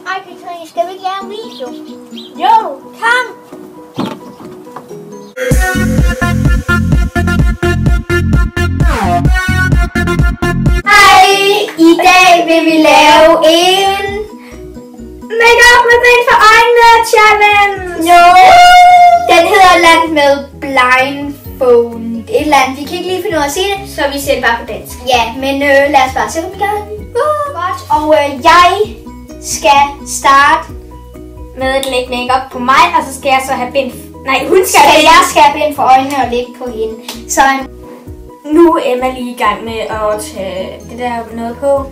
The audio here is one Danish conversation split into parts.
Ej, Katrine, skal vi ikke lave en video? Jo, kom! Hej! I dag vil vi lave en make-up med bind for øjnene challenge! Jo! Den hedder land med blindfold. Et eller andet. Vi kan ikke lige finde ud af at sige det, så vi ser det bare på dansk. Ja, men lad os bare se, om vi kan. Godt. Og jeg skal starte med at lægge make-up på mig, og så skal jeg så have bind. Nej, jeg skal have bind for øjnene og lægge på hende. Så nu er Emma lige i gang med at tage det der noget på.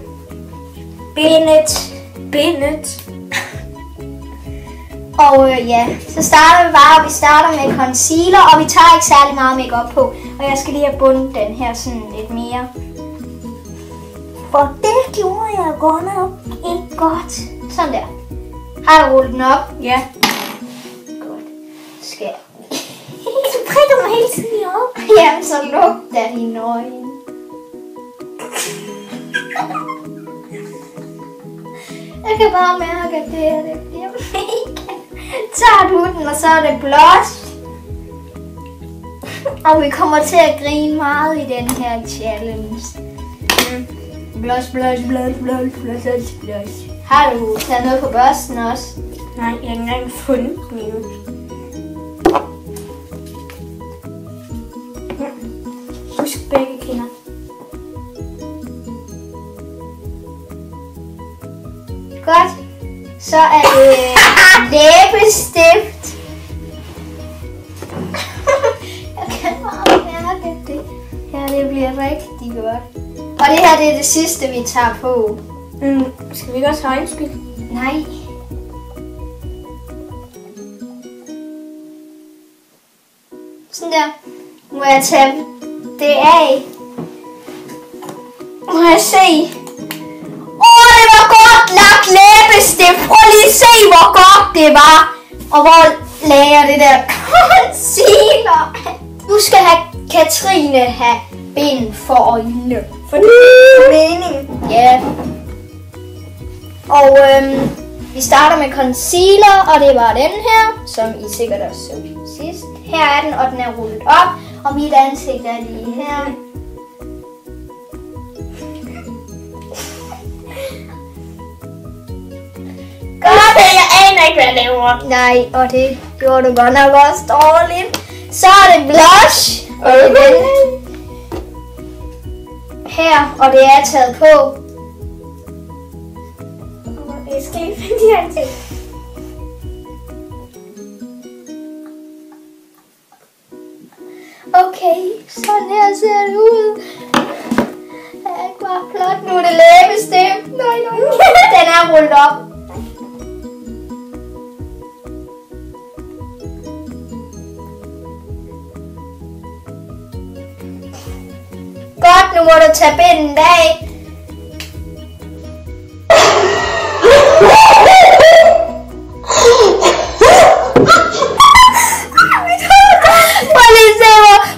Bindet. Og ja, så starter vi bare, og vi starter med concealer, og vi tager ikke særlig meget makeup på. Og jeg skal lige have bundet den her sådan lidt mere. For det gjorde jeg godt nok ikke godt. Sådan der. Har du rullet den op? Ja. Godt. Skal jeg... Du prikker mig hele tiden i øjet. Jamen, så luk da dine øjne. Jeg kan bare mærke, at det her det bliver mega. Tager du den, og så er det blush. Og vi kommer til at grine meget i den her challenge. Blush. Har du taget noget på børsten også? Nej, jeg har ikke engang fundet den endnu. Husk begge kinder. Godt. Så er det læbestift. Jeg kan bare mærke det. Ja, det bliver rigtig godt. Og det her, det er det sidste, vi tager på. Skal vi ikke også have øjenskyld? Nej. Sådan der. Må jeg tage det af? Må jeg se? Det var godt lagt læbestift. Prøv lige at se, hvor godt det var. Og hvor lagde jeg det der concealer. Nu skal Katrine have bind for øjnene. For det er meningen. Ja. Og vi starter med concealer, og det var den her, som I sikkert også så sidst. Her er den, og den er rullet op. Og mit ansigt er lige her. Godt, jeg aner ikke, hvad jeg laver. Nej, og det gjorde du godt nok også dårligt. Så er det blush. Og det er den her, og det er taget på. Jeg skal lige finde de her ting. Okay, sådan her ser det ud. Det er ikke bare flot. Nu er det læbestift. Nej. Den er rullet op. Godt, nu må du tage bindet af.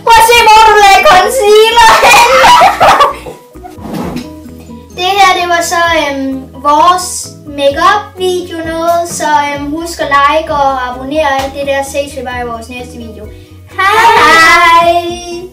Prøv at se, hvor du lagde concealer. Det her, det var så vores make-up video noget, så husk at like og abonnere og alt det der. Ses vi bare i vores næste video. Hej!